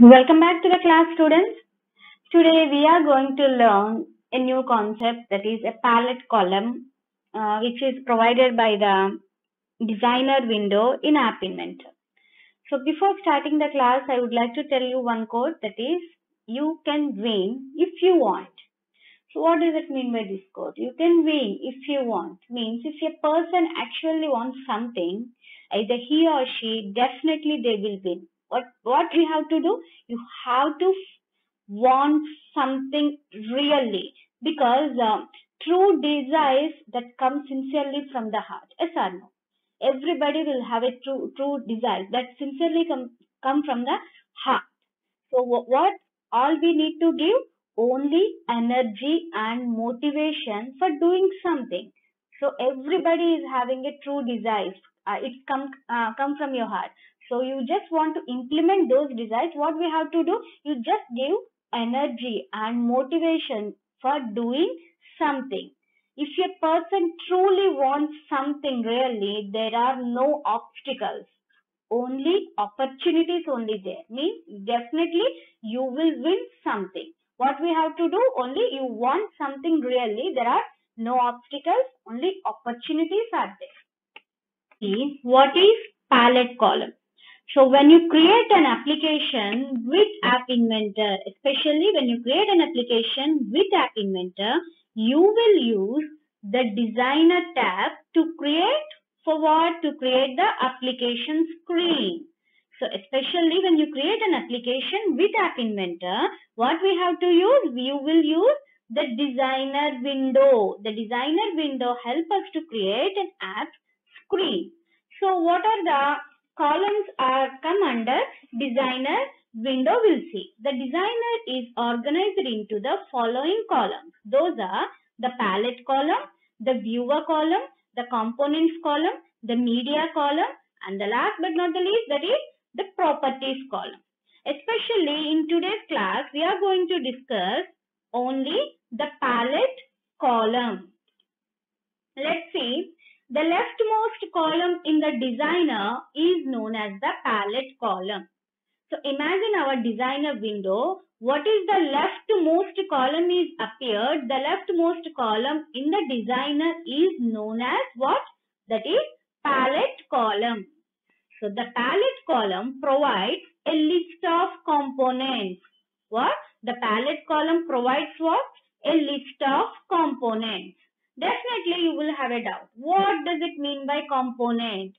Welcome back to the class, students. Today we are going to learn a new concept, that is a palette column, which is provided by the designer window in App Inventor. So before starting the class, I would like to tell you one code, that is you can win if you want. So what does it mean by this code? You can win if you want. Means if a person actually wants something, either he or she, definitely they will win. What we have to do? You have to want something really, because true desires that come sincerely from the heart. Yes or no? Everybody will have a true desire that sincerely come from the heart. So what all we need to give? Only energy and motivation for doing something. So everybody is having a true desire. It's come from your heart. So you just want to implement those desires. What we have to do? You just give energy and motivation for doing something. If a person truly wants something really, there are no obstacles, only opportunities only there. Means definitely you will win something. What we have to do? Only you want something really, there are no obstacles, only opportunities are there. See, what is palette column? So when you create an application with App Inventor, especially when you create an application with App Inventor, you will use the designer tab to create, for what? To create the application screen. So especially when you create an application with App Inventor, what we have to use? You will use the designer window. The designer window helps us to create an app screen. So what are the columns are come under designer window? Will see. The designer is organized into the following columns. Those are the palette column, the viewer column, the components column, the media column, and the last but not the least, that is the properties column. Especially in today's class, we are going to discuss only the palette column. Let's see. The leftmost column in the designer is known as the palette column. So imagine our designer window. What is the leftmost column is appeared? The leftmost column in the designer is known as what? That is palette column. So the palette column provides a list of components. What? The palette column provides what? A list of components. Definitely you will have a doubt. What does it mean by component?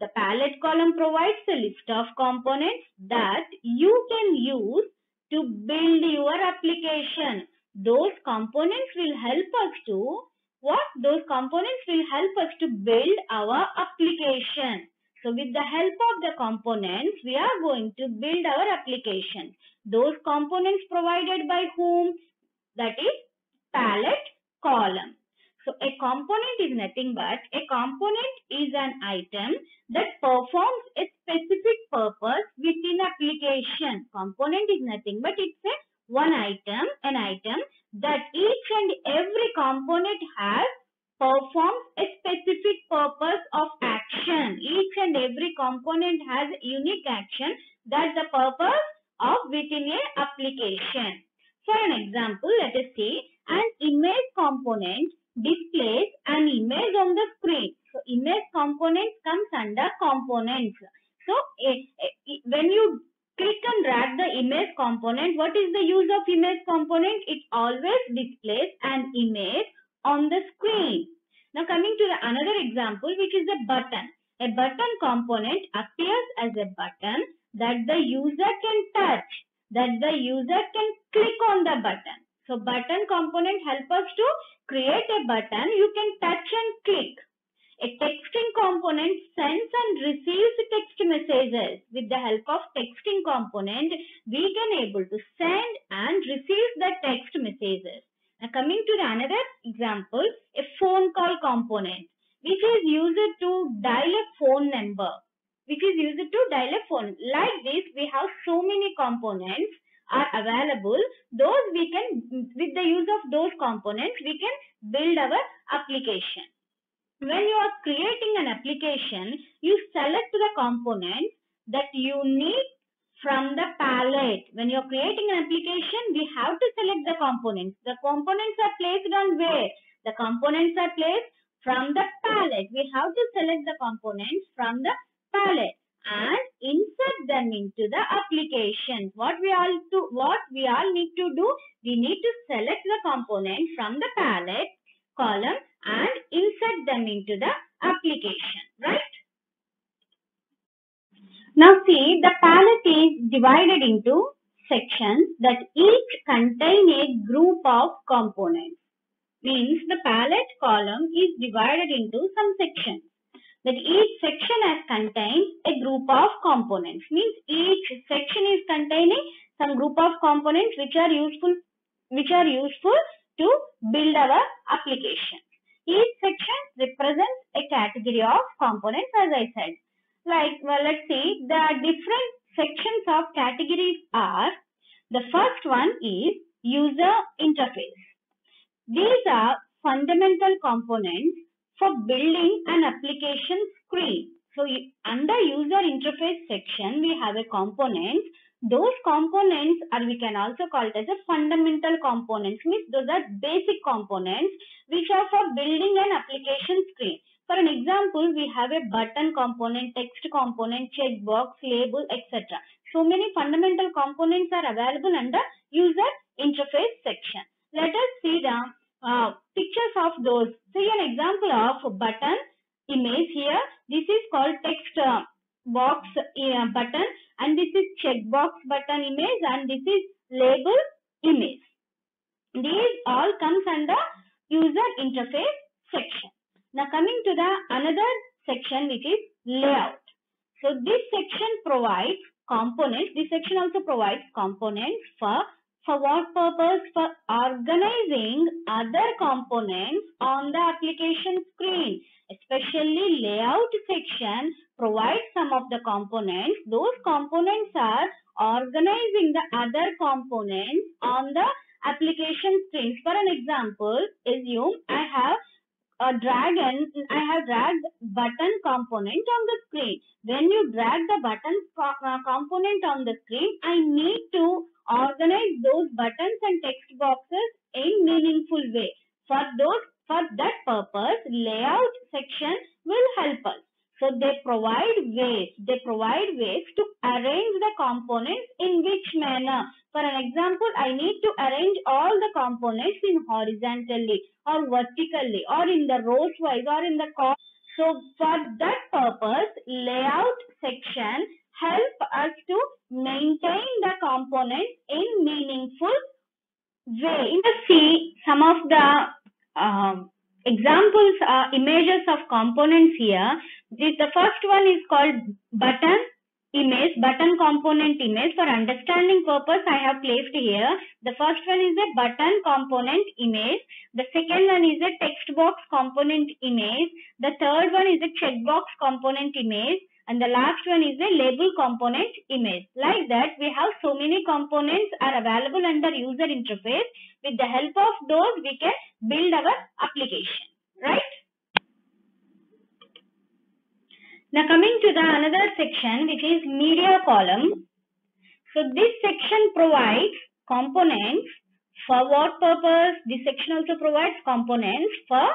The palette column provides a list of components that you can use to build your application. Those components will help us to what? Those components will help us to build our application. So with the help of the components, we are going to build our application. Those components provided by whom? That is palette column. So a component is nothing but, a component is an item that performs a specific purpose within application. Component is nothing but it's a one item, an item that each and every component has performs a specific purpose of action. Each and every component has a unique action. That's the purpose of within a application. For an example, let us see an image component displays an image on the screen. So image component comes under components. So when you click and drag the image component, what is the use of image component? It always displays an image on the screen. Now coming to the another example, which is a button. A button component appears as a button that the user can touch, that the user can click on the button. So button component help us to create a button you can touch and click. A texting component sends and receives text messages. With the help of texting component, we can able to send and receive the text messages. Now coming to another example, a phone call component, which is used to dial a phone number. Which is used to dial a phone. Like this, we have so many components are available. Those we can, with the use of those components, we can build our application. When you are creating an application, you select the components that you need from the palette. When you're creating an application, we have to select the components. The components are placed on where? The components are placed from the palette. We have to select the components from the palette and insert them into the application. What we all need to do? We need to select the component from the palette column and insert them into the application, right? Now see, the palette is divided into sections that each contain a group of components. Means the palette column is divided into some sections. That each section has contained a group of components. Means each section is containing some group of components which are useful to build our application. Each section represents a category of components, as I said. Let's see, the different sections of categories are, the first one is user interface. These are fundamental components for building an application screen. So under user interface section, we have a component. Those components we can also call it as a fundamental components. Means those are basic components which are for building an application screen. For an example, we have a button component, text component, checkbox, label, etc. So many fundamental components are available under user interface section. Let us see the pictures of those. See an example of button image here. This is called text box button, and this is checkbox button image, and this is label image. These all comes under user interface section. Now coming to the another section which is layout. So this section provides components. This section also provides components for what purpose? For organizing other components on the application screen. Especially layout section provides some of the components. Those components are organizing the other components on the application screen. For an example, assume I have dragged button component on the screen. When you drag the button component on the screen, I need to organize those buttons and text boxes in meaningful way. For that purpose, layout section will help us. So they provide ways to arrange the components in which manner. For an example, I need to arrange all the components in horizontally or vertically or in the rows wise or in the column. So for that purpose, layout section help us to maintain the components in meaningful way. Let's see some of the examples, images of components here. The first one is called button image, button component image. For understanding purpose, I have placed here. The first one is a button component image. The second one is a text box component image. The third one is a checkbox component image. And the last one is a label component image. Like that, we have so many components are available under user interface. With the help of those, we can build our application, right? Now coming to the another section, which is media column. So this section provides components for what purpose? This section also provides components for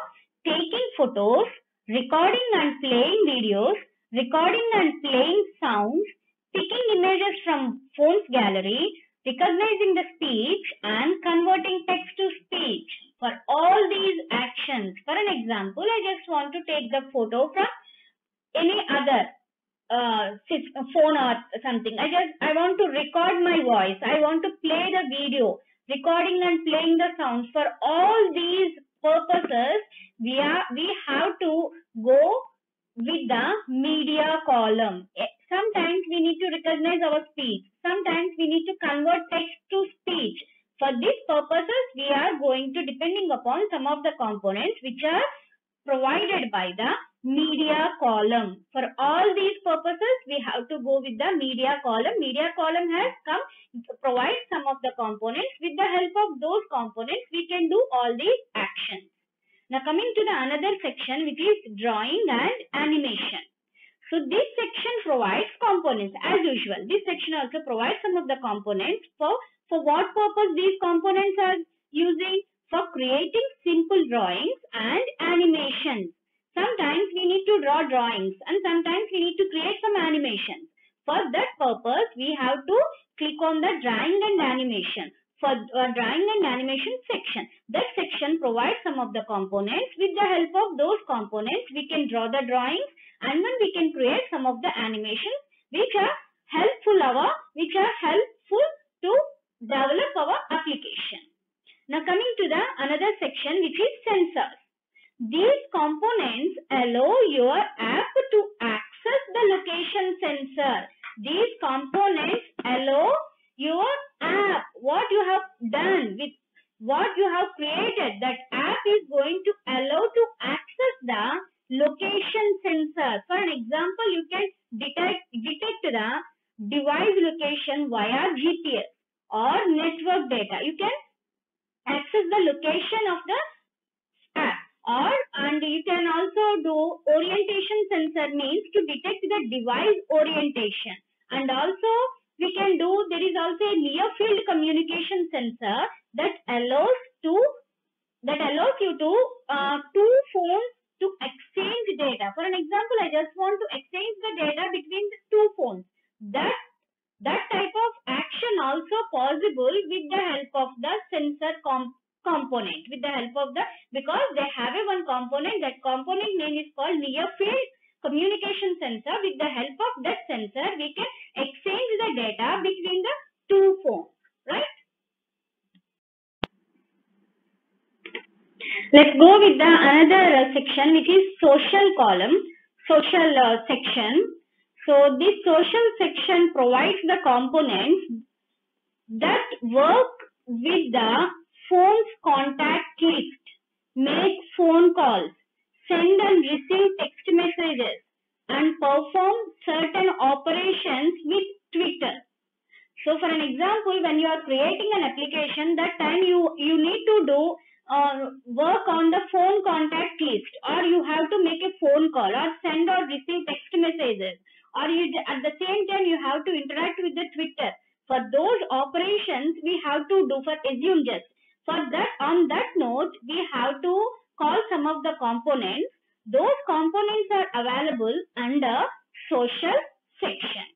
taking photos, recording and playing videos, recording and playing sounds, picking images from phone's gallery, recognizing the speech and converting text to speech. For all these actions, for an example, I just want to take the photo from any other phone or something. I want to record my voice. I want to play the video, recording and playing the sounds. For all these purposes, we have to go with the media column. Sometimes we need to recognize our speech. Sometimes we need to convert text to speech. For these purposes, we are going to depending upon some of the components which are provided by the media column. For all these purposes, we have to go with the media column. Media column has come to provide some of the components. With the help of those components, we can do all these actions. Now coming to the another section, which is drawing and animation. So this section provides components as usual. This section also provides some of the components. For what purpose these components are using? For creating simple drawings and animations. Sometimes we need to draw drawings and sometimes we need to create some animations. For that purpose, we have to click on the drawing and animation. For drawing and animation section, that section provides some of the components. With the help of those components, we can draw the drawings and then we can create some of the animations which are helpful to develop our application. Now coming to the another section which is sensors. These components allow your app to access the location sensor. These components allow your app, what you have done with what you have created, that app is going to allow to access the location sensor. For an example, you can detect the device location via GPS or network data. You can access the location of the app, and you can also do orientation sensor, means to detect the device orientation. And also we can do, there is also a near field communication sensor that allows you to two phones to exchange data. For an example, I just want to exchange the data between the two phones. That type of action also possible with the help of the sensor component, with the help of because they have a one component. That component name is called near field communication sensor. With the help of that sensor, we can exchange the data between the two phones, right? Let's go with the another section which is social section. So this social section provides the components that work with the phone's contact list, make phone calls, send and receive text messages, and perform certain operations with Twitter. So for an example, when you are creating an application, that time you need to do work on the phone contact list, or you have to make a phone call or send or receive text messages, or at the same time you have to interact with the Twitter. For those operations we have to do, for assume just for that, on that note we have to call some of the components. Those components are available under social section.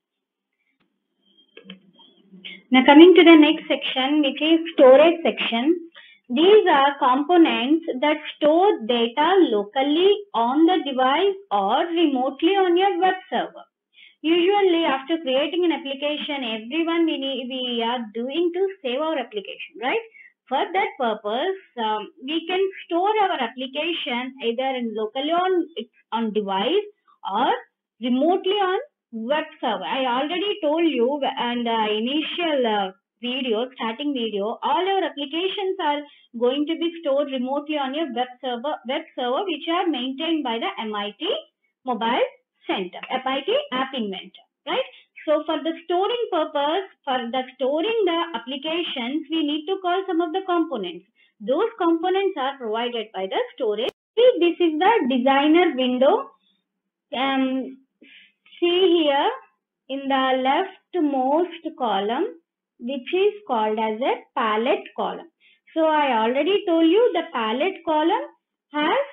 Now coming to the next section which is storage section. These are components that store data locally on the device or remotely on your web server. Usually after creating an application, everyone we are doing to save our application, right? For that purpose, we can store our application either locally on device or remotely on web server. I already told you in the initial starting video, all our applications are going to be stored remotely on your web server which are maintained by the MIT Mobile Center, MIT App Inventor, right? So for the storing purpose, for the storing the applications, we need to call some of the components. Those components are provided by the storage. See, this is the designer window. See here in the leftmost column, which is called as a palette column. So I already told you the palette column has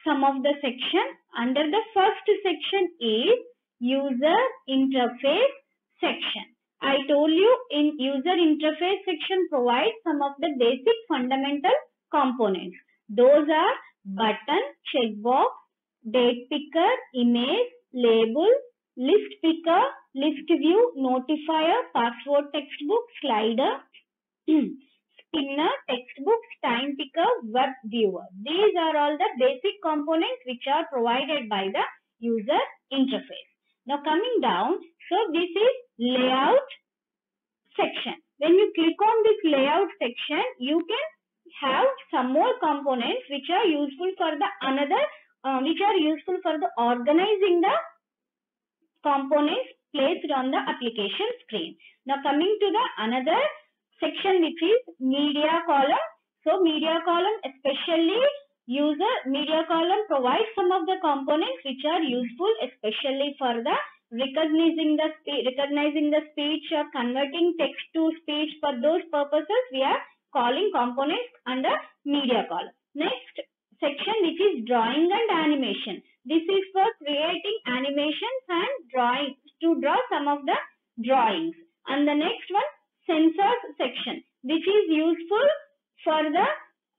some of the section. Under the first section is user interface section. I told you in user interface section provides some of the basic fundamental components. Those are button, checkbox, date picker, image, label, list picker, list view, notifier, password textbook, slider, spinner, textbooks, time picker, web viewer. These are all the basic components which are provided by the user interface. Now coming down, so this is layout section. When you click on this layout section, you can have some more components which are useful for the organizing the components placed on the application screen. Now coming to the another section which is media column. So media column especially User media column provides some of the components which are useful, especially for the recognizing the speech or converting text to speech. For those purposes, we are calling components under media column. Next section, which is drawing and animation. This is for creating animations and drawing, to draw some of the drawings. And the next one, sensors section, which is useful for the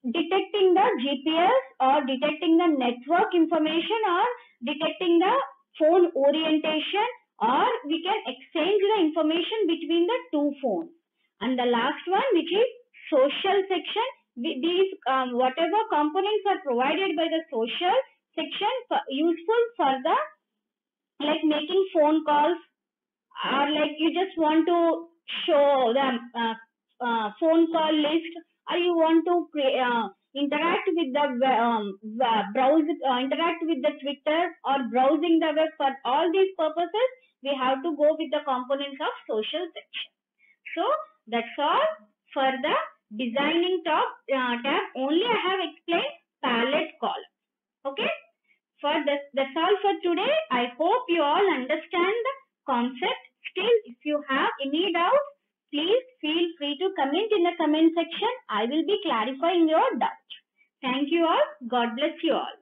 detecting the GPS or detecting the network information or detecting the phone orientation, or we can exchange the information between the two phones. And the last one, which is social section, these whatever components are provided by the social section useful for the like making phone calls, or like you just want to show the phone call list, or you want to interact with the interact with the Twitter or browsing the web. For all these purposes, we have to go with the components of social section. So that's all for the designing tab. Only I have explained palette column. Okay. That's all for today. I hope you all understand the concept. Still, if you have any doubts, please feel free to comment in the comment section. I will be clarifying your doubts. Thank you all. God bless you all.